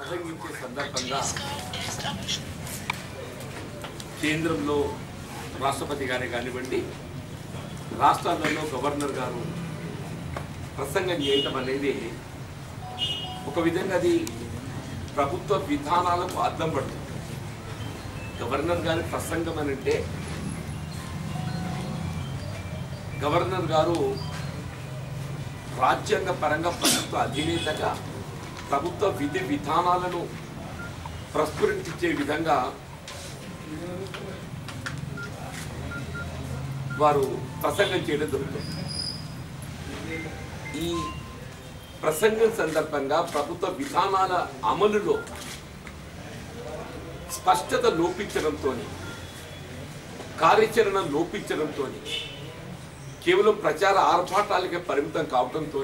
ప్రసంగించే సందర్భంగా కేంద్రంలో రాష్ట్రపతి గారే కానివ్వండి, రాష్ట్రాలలో గవర్నర్ గారు ప్రసంగం చేయటం అనేది ఒక విధంగా అది ప్రభుత్వ విధానాలకు అద్దం పడుతుంది. గవర్నర్ గారి ప్రసంగం అని అంటే గవర్నర్ గారు రాజ్యాంగ పరంగా ప్రభుత్వ అధినేతగా ప్రభుత్వ విధి విధానాలను ప్రస్ఫురించే విధంగా వారు ప్రసంగం చేయడం జరుగుతుంది. ఈ ప్రసంగం సందర్భంగా ప్రభుత్వ విధానాల అమలులో స్పష్టత లోపించడంతో, కార్యాచరణ లోపించడంతో, కేవలం ప్రచార ఆర్భాటాలకే పరిమితం కావడంతో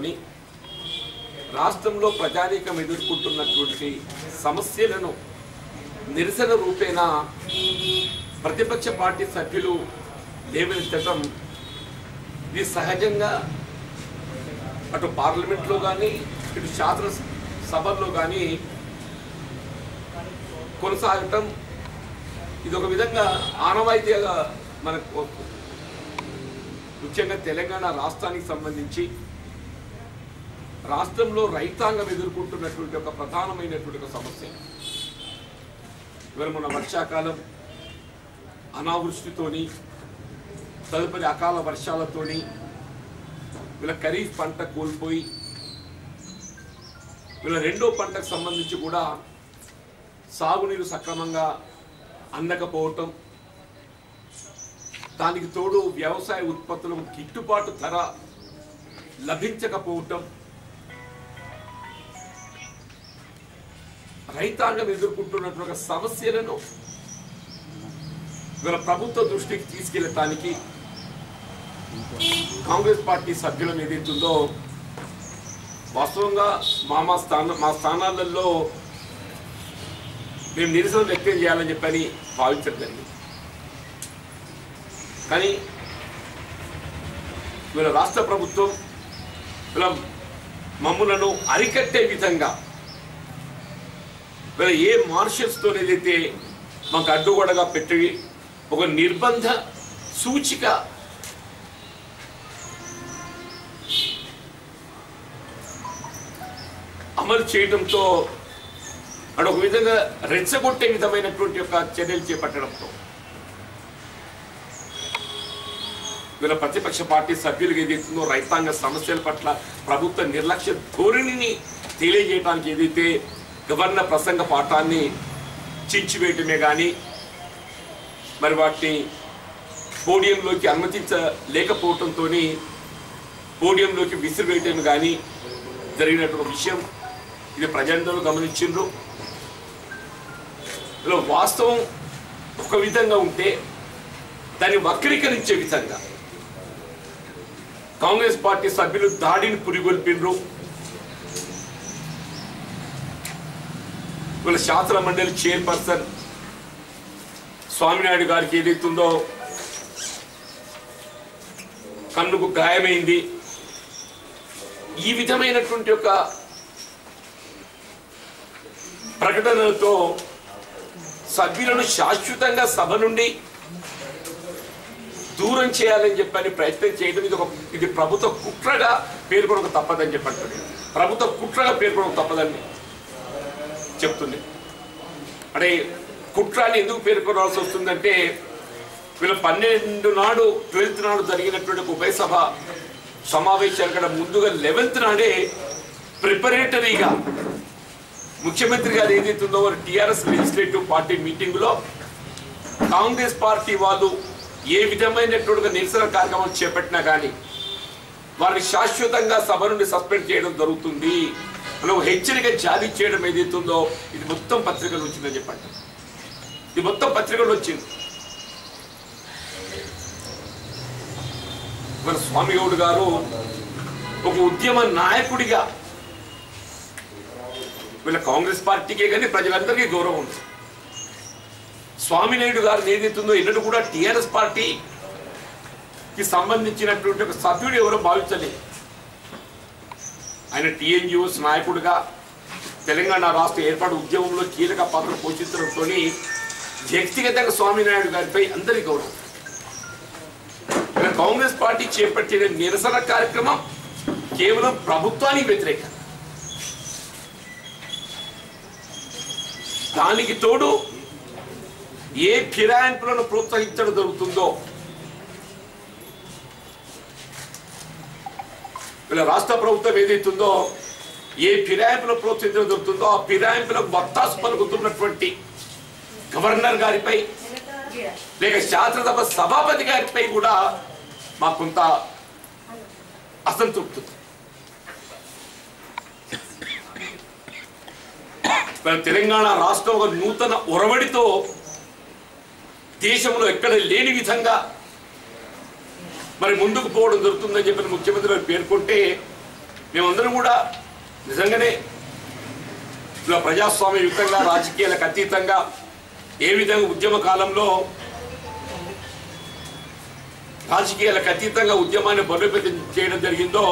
రాష్ట్రంలో ప్రజానీకం ఎదుర్కొంటున్నటువంటి సమస్యలను నిరసన రూపేణా ప్రతిపక్ష పార్టీ సభ్యులు లేవనెత్తడం ఇది సహజంగా అటు పార్లమెంట్లో కానీ ఇటు శాసనసభల్లో కానీ కొనసాగటం ఇది ఒక విధంగా ఆనవాయితీగా మనకు ముఖ్యంగా తెలంగాణ రాష్ట్రానికి సంబంధించి రాష్ట్రంలో రైతాంగం ఎదుర్కొంటున్నటువంటి ఒక ప్రధానమైనటువంటి ఒక సమస్య. ఇవాళ మన వర్షాకాలం అనావృష్టితోని, తదుపరి అకాల వర్షాలతోని వీళ్ళ ఖరీఫ్ పంట కోల్పోయి వీళ్ళ రెండో పంటకు సంబంధించి కూడా సాగునీరు సక్రమంగా అందకపోవటం, దానికి తోడు వ్యవసాయ ఉత్పత్తులకు గిట్టుబాటు ధర లభించకపోవటం, రైతాంగం ఎదుర్కొంటున్నటువంటి సమస్యలను వీళ్ళ ప్రభుత్వ దృష్టికి తీసుకెళ్ళటానికి కాంగ్రెస్ పార్టీ సభ్యులం ఏదైతుందో వాస్తవంగా మా స్థానాలలో మేము నిరసన వ్యక్తం చేయాలని చెప్పని భావించడం జరిగింది. కానీ వీళ్ళ రాష్ట్ర ప్రభుత్వం వీళ్ళ మమ్ములను అరికట్టే విధంగా వీళ్ళ ఏ మార్షల్స్తో ఏదైతే మాకు అడ్డుగోడగా పెట్టి ఒక నిర్బంధ సూచిక అమలు చేయడంతో ఒక విధంగా రెచ్చగొట్టే విధమైనటువంటి ఒక చర్యలు చేపట్టడంతో వీళ్ళ ప్రతిపక్ష పార్టీ సభ్యులకు ఏదైతుందో రైతాంగ సమస్యల పట్ల ప్రభుత్వ నిర్లక్ష్య ధోరణిని తెలియజేయడానికి ఏదైతే గవర్నర్ ప్రసంగ పాఠాన్ని చించివేయటమే కానీ మరి వాటిని పోడియంలోకి అనుమతించలేకపోవడంతో పోడియంలోకి విసిరివేయటం కానీ జరిగినటువంటి విషయం ఇది ప్రజలందరూ గమనించిండ్రు. ఇలా వాస్తవం ఒక విధంగా ఉంటే దాన్ని వక్రీకరించే విధంగా కాంగ్రెస్ పార్టీ సభ్యులు దాడిని పురిగొల్పిండ్రు. వీళ్ళ శాసన మండలి చైర్పర్సన్ స్వామినాయుడు గారికి ఏదైతుందో కన్నుకు గాయమైంది. ఈ విధమైనటువంటి ఒక ప్రకటనలతో సభ్యులను శాశ్వతంగా సభ నుండి దూరం చేయాలని చెప్పని ప్రయత్నం చేయడం ఇది ప్రభుత్వ కుట్రగా పేర్కొనక తప్పదని చెప్పండి. ప్రభుత్వ కుట్రగా పేర్కొనక తప్పదని చెప్తుంది. అంటే కుట్రాన్ని ఎందుకు పేర్కొనాల్సి వస్తుందంటే వీళ్ళ 12 నాడు 12th నాడు జరిగినటువంటి ఉభయ సభ సమావేశాలు కూడా ముందుగా 11th నాడే ప్రిపరేటరీగా ముఖ్యమంత్రి గారు ఏదైతుందో వారు టీఆర్ఎస్ లెజిస్లేటివ్ పార్టీ మీటింగ్లో కాంగ్రెస్ పార్టీ వాళ్ళు ఏ విధమైనటువంటి నిరసన కార్యక్రమం చేపట్టినా కానీ వారిని శాశ్వతంగా సభ నుండి సస్పెండ్ చేయడం జరుగుతుంది అని హెచ్చరిక జారీ చేయడం ఏదైతుందో ఇది మొత్తం పత్రికలు వచ్చిందని చెప్పండి. ఇది మొత్తం పత్రికలు వచ్చింది. మన స్వామిగౌడ్ గారు ఒక ఉద్యమ నాయకుడిగా వీళ్ళ కాంగ్రెస్ పార్టీకే కానీ ప్రజలందరికీ గౌరవం ఉంది. స్వామినాయుడు గారు ఏదైతుందో ఎన్నడూ కూడా టీఆర్ఎస్ పార్టీకి సంబంధించినటువంటి ఒక సభ్యుడు ఎవరో భావించలేదు. ఆయన టీఎన్జిఓస్ నాయకుడిగా తెలంగాణ రాష్ట్ర ఏర్పాటు ఉద్యమంలో కీలక పాత్ర పోషించడంతో వ్యక్తిగతంగా స్వామినాయుడు గారిపై అందరి గౌరవం. కాంగ్రెస్ పార్టీ చేపట్టిన నిరసన కార్యక్రమం కేవలం ప్రభుత్వానికి వ్యతిరేకం. దానికి తోడు ఏ ఫిరాయింపులను ప్రోత్సహించడం జరుగుతుందో, ఇలా రాష్ట్ర ప్రభుత్వం ఏదైతుందో ఏ ఫిరాయింపులను ప్రోత్సహించడం జరుగుతుందో ఆ ఫిరాయింపులకు వత్తాసు పలుకుతున్నటువంటి గవర్నర్ గారిపై లేక శాసనసభ సభాపతి గారిపై కూడా మాకు కొంత అసంతృప్తి. తెలంగాణ రాష్ట్రం ఒక నూతన ఒరవడితో దేశంలో ఎక్కడ లేని విధంగా మరి ముందుకు పోవడం జరుగుతుందని చెప్పిన ముఖ్యమంత్రి గారు పేర్కొంటే మేమందరం కూడా నిజంగానే ఇలా ప్రజాస్వామ్యయుతంగా రాజకీయాలకు అతీతంగా ఏ విధంగా ఉద్యమ కాలంలో రాజకీయాలకు అతీతంగా ఉద్యమాన్ని బలోపేతం చేయడం జరిగిందో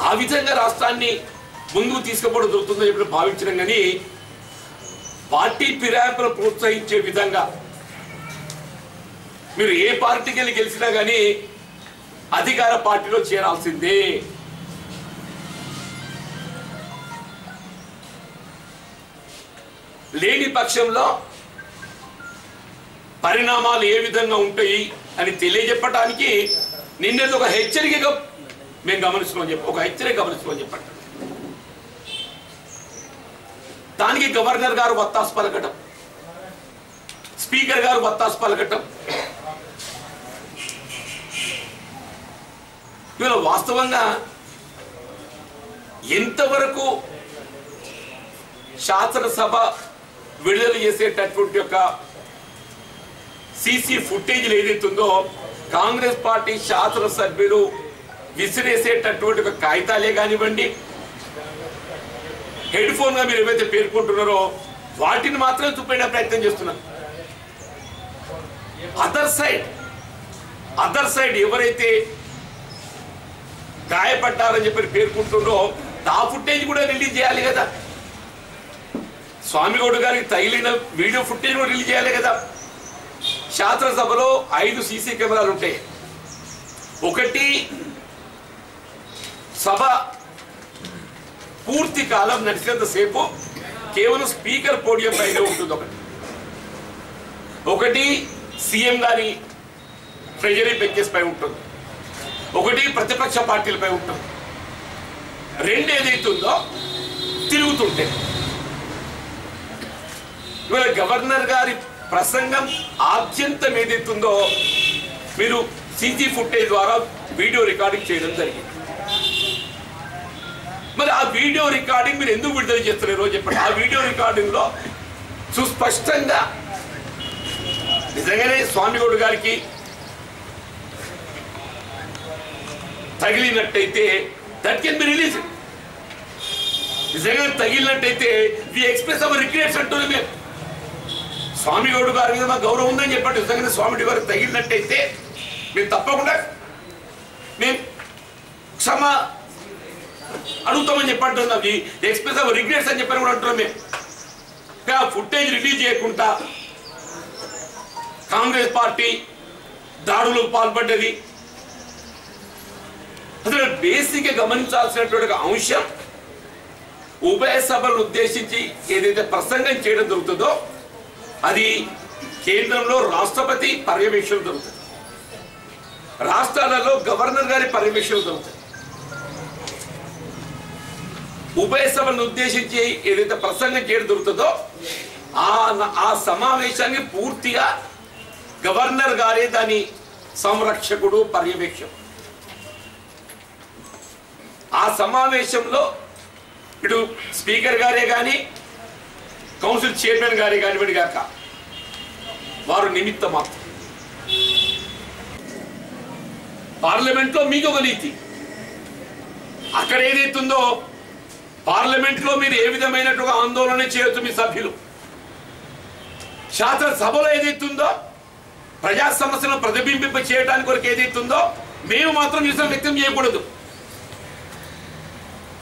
ఆ విధంగా రాష్ట్రాన్ని ముందుకు తీసుకుపోవడం జరుగుతుందని చెప్పి భావించడం. కానీ పార్టీ ఫిరాయింపులు ప్రోత్సహించే విధంగా మీరు ఏ పార్టీకి వెళ్ళి గెలిచినా కానీ అధికార పార్టీలో చేరాల్సిందే. లేని పక్షంలో పరిణామాలు ఏ విధంగా ఉంటాయి అని తెలియజెప్పడానికి నిన్నది ఒక హెచ్చరికగా మేము గమనిస్తున్నాం చెప్పి ఒక హెచ్చరిక గమనిస్తున్నాం చెప్పండి. దానికి గవర్నర్ గారు వత్తాసు పలకటం, స్పీకర్ గారు వత్తాసు పలకటం, ఇవాళ వాస్తవంగా ఎంతవరకు శాసనసభ విడుదల చేసేటటువంటి యొక్క సీసీ ఫుటేజ్లు ఏదైతుందో కాంగ్రెస్ పార్టీ శాసనసభ్యులు విసిరేసేటటువంటి ఒక కాగితాలే కానివ్వండి, హెడ్ ఫోన్ గా మీరు ఏవైతే పేర్కొంటున్నారో వాటిని మాత్రమే చూపే ప్రయత్నం చేస్తున్నారు. అదర్ సైడ్ ఎవరైతే గాయపడ్డారని చెప్పి పేర్కొంటున్నారో ఆ ఫుటేజ్ కూడా రిలీజ్ చేయాలి కదా. స్వామిగౌడ్ గారికి తగిలిన వీడియో ఫుటేజ్ కూడా రిలీజ్ చేయాలి కదా. శాసనసభలో 5 సీసీ కెమెరాలు ఉంటాయి. ఒకటి సభ పూర్తి కాలం నడిచినంతసేపు కేవలం స్పీకర్ పోడియం పైన ఉంటుంది. ఒకటి సీఎం గారి ట్రెజరీ బెంచెస్ పై ఉంటుంది. ఒకటి ప్రతిపక్ష పార్టీలపై ఉంటుంది. 2 ఏదైతుందో తిరుగుతుంటే ఇవాళ గవర్నర్ గారి ప్రసంగం ఆద్యంతం ఏదైతుందో మీరు సీసీ ఫుటేజ్ ద్వారా వీడియో రికార్డింగ్ చేయడం జరిగింది. మరి ఆ వీడియో రికార్డింగ్ మీరు ఎందుకు విడుదల చేస్తున్నారో చెప్పండి. ఆ వీడియో రికార్డింగ్ లో సుస్పష్టంగా నిజంగానే స్వామిగౌడ్ గారికి తగిలినట్టయితే దట్ కెన్ బి రిలీజ్. నిజంగా తగిలినట్టయితే వి ఎక్స్ప్రెస్ అవర్ రిగ్రెట్స్ అంటున్నాం మేము. స్వామిగౌడ్ గారి మీద మాకు గౌరవం ఉందని చెప్పండి. నిజంగానే స్వామి గారికి తగిలినట్టయితే మేము తప్పకుండా మేము క్షమ అడుగుతామని చెప్పంటున్నాం. వి ఎక్స్ప్రెస్ అవర్ రిగ్రెట్స్ అని చెప్పని కూడా అంటున్నాం మేము. ఆ ఫుటేజ్ రిలీజ్ చేయకుండా కాంగ్రెస్ పార్టీ దాడులకు పాల్పడ్డది. అసలు బేసిక్ గా గమనించాల్సినటువంటి అంశం ఉభయ సభలను ఉద్దేశించి ఏదైతే ప్రసంగం చేయడం జరుగుతుందో అది కేంద్రంలో రాష్ట్రపతి పర్యవేక్షణ జరుగుతుంది, రాష్ట్రాలలో గవర్నర్ గారి పర్యవేక్షణ జరుగుతుంది. ఉభయ సభలను ఉద్దేశించి ఏదైతే ప్రసంగం చేయడం జరుగుతుందో ఆ సమావేశాన్ని పూర్తిగా గవర్నర్ గారే దాని సంరక్షకుడు, పర్యవేక్షకుడు. ఆ సమావేశంలో ఇటు స్పీకర్ గారే కానీ కౌన్సిల్ చైర్మన్ గారే కానివ్వండి గాక వారు నిమిత్త మాత్రం. పార్లమెంట్లో మీకు ఒక నీతి, అక్కడ ఏదైతుందో పార్లమెంట్లో మీరు ఏ విధమైనటువంటి ఆందోళన చేయొచ్చు మీ సభ్యులు. శాసనసభలో ఏదైతుందో ప్రజా సమస్యలను ప్రతిబింబింప చేయడానికి కొరకు ఏదైతుందో మేము మాత్రం నిరసన వ్యక్తం చేయకూడదు.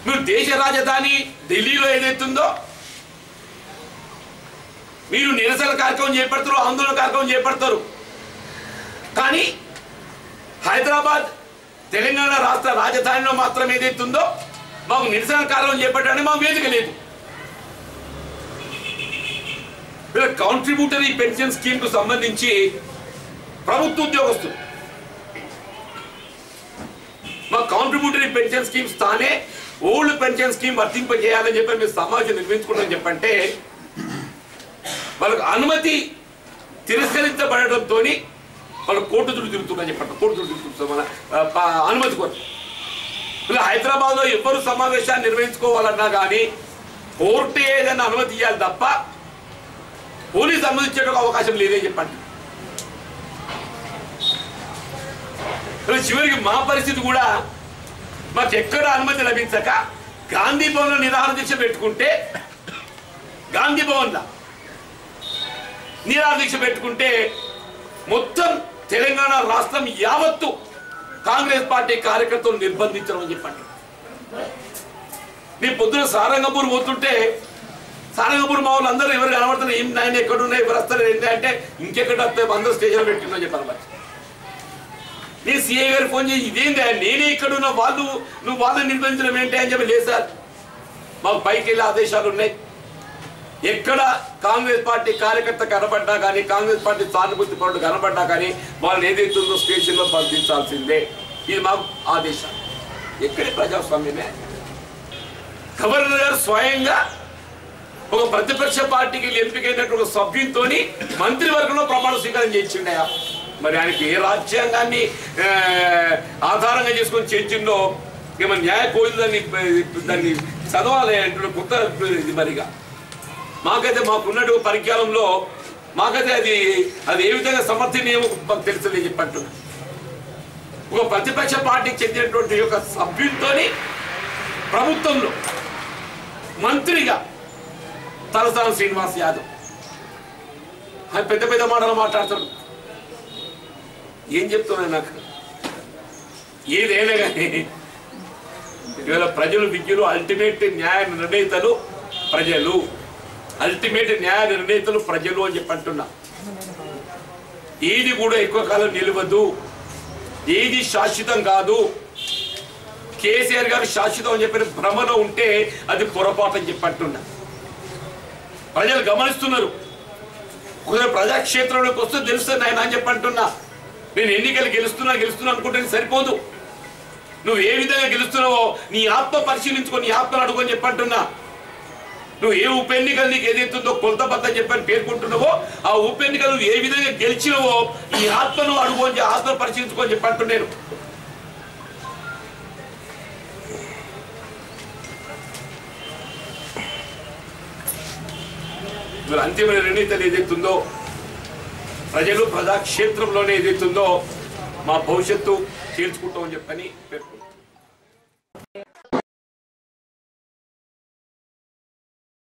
మీరు దేశ రాజధాని ఢిల్లీలో ఏదైతుందో మీరు నిరసన కార్యక్రమం చేపడతారు, ఆందోళన కార్యక్రమం చేపడతారు. కానీ హైదరాబాద్ తెలంగాణ రాష్ట్ర రాజధానిలో మాత్రం ఏదైతుందో మాకు నిరసన కార్యక్రమం చేపట్టడానికి మాకు వేదిక లేదు. కాంట్రిబ్యూటరీ పెన్షన్ స్కీమ్ కు సంబంధించి ప్రభుత్వ ఉద్యోగస్తులు మా కాంట్రిబ్యూటరీ పెన్షన్ స్కీమ్స్ తానే ఓల్డ్ పెన్షన్ స్కీమ్ వర్తింపజేయాలని చెప్పి మీరు సమాజం నిర్మించుకుంటామని చెప్పంటే వాళ్ళకు అనుమతి తిరస్కరించబడటంతో వాళ్ళు కోర్టు చుట్టూ తిరుగుతున్నా చెప్పండి. కోర్టు చుట్టూ తిరుగుతాం మన అనుమతి కోరు. ఇలా హైదరాబాద్లో ఎవరు సమావేశాన్ని నిర్వహించుకోవాలన్నా కానీ కోర్టు ఏదైనా అనుమతి ఇవ్వాలి తప్ప పోలీసు అనుమతించడానికి అవకాశం లేదే చెప్పండి. చివరికి మా పరిస్థితి కూడా మాకు ఎక్కడ అనుమతి లభించక గాంధీ భవన్లో నిరాహార దీక్ష పెట్టుకుంటే గాంధీ భవన్లో నిరాహార దీక్ష పెట్టుకుంటే మొత్తం తెలంగాణ రాష్ట్రం యావత్తు కాంగ్రెస్ పార్టీ కార్యకర్తలు నిర్బంధించడం అని చెప్పండి. నేను పొద్దున సారంగపూర్ పోతుంటే సారంగపూర్ మా వాళ్ళు అందరూ ఎవరు కనబడుతున్నారు, ఏం నాయన ఎక్కడున్నాయి ఎవరు వస్తారు ఏంటి అంటే ఇంకెక్కడ వస్తే అందరూ స్టేషన్ పెట్టిందని చెప్పారు. మరి నేను సిఐ గారు ఫోన్ చేసి ఇదేంటి నేనే ఇక్కడ ఉన్న వాళ్ళు నువ్వు వాళ్ళని నిర్బంధించడం ఏంటి అని చెప్పి లేదు సార్ మాకు పైకి వెళ్ళే ఆదేశాలు ఉన్నాయి. ఎక్కడ కాంగ్రెస్ పార్టీ కార్యకర్త కనబడ్డా కానీ కాంగ్రెస్ పార్టీ సానుభూతి పరుడు కనబడ్డా కానీ వాళ్ళు ఏదైతుందో స్టేషన్లో పంపించాల్సిందే. ఇది మాకు ఆదేశాలు. ఎక్కడి ప్రజాస్వామ్యమే? గవర్నర్ గారు స్వయంగా ఒక ప్రతిపక్ష పార్టీకి ఎంపికైనటువంటి సభ్యునితో మంత్రివర్గంలో ప్రమాణ స్వీకారం చేయించిండయా. మరి ఆయనకి ఏ రాజ్యాంగాన్ని ఆధారంగా చేసుకొని చేయించిండో ఏమన్నా న్యాయ కోయిలు దాన్ని చదవాలి అంటే కొత్త ఇది. మరిగా మాకైతే మాకున్నట్టు పరిజ్ఞానంలో మాకైతే అది ఏ విధంగా సమర్థనీయమో మాకు తెలుసులే చెప్పంటున్నా. ఒక ప్రతిపక్ష పార్టీకి చెందినటువంటి ఒక సభ్యునితో ప్రభుత్వంలో మంత్రిగా తలసాని శ్రీనివాస్ యాదవ్ పెద్ద పెద్ద మాటలు మాట్లాడతాడు. ఏం చెప్తున్నాను నాకు ఏదైనా కానీ ఇవాళ ప్రజలు విద్యులు అల్టిమేట్ న్యాయ నిర్ణేతలు ప్రజలు, అల్టిమేట్ న్యాయ నిర్ణేతలు ప్రజలు అని చెప్పి అంటున్నా. ఏది కూడా ఎక్కువ కాలం నిలవదు, ఏది శాశ్వతం కాదు. కేసీఆర్ గారు శాశ్వతం అని చెప్పిన భ్రమలో ఉంటే అది పొరపాటు అని చెప్పి అంటున్నా. ప్రజలు గమనిస్తున్నారు. ఒకసారి ప్రజాక్షేత్రంలోకి వస్తే తెలుస్తుంది ఆయన అని చెప్పి అంటున్నా. నేను ఎన్నికలు గెలుస్తున్నా అనుకుంటే సరిపోదు. నువ్వు ఏ విధంగా గెలుస్తున్నావో నీ ఆత్మ పరిశీలించుకో, నీ ఆత్మను అడుగుని చెప్పంటున్నా. నువ్వు ఏ ఉప ఎన్నికలు నీకు ఏదైతుందో కొలతబద్దని చెప్పని పేర్కొంటున్నావో ఆ ఉప ఎన్నికలు నువ్వు ఏ విధంగా గెలిచినవో నీ ఆత్మను అడుగుని ఆత్మను పరిశీలించుకొని చెప్పంటున్నాను. అంతిమ నిర్ణీతలు ఏదైతుందో ప్రజలు ప్రజాక్షేత్రంలోనే ఏదైతుందో మా భవిష్యత్తు తీర్చుకుంటామని చెప్పని పేర్కొంటాం.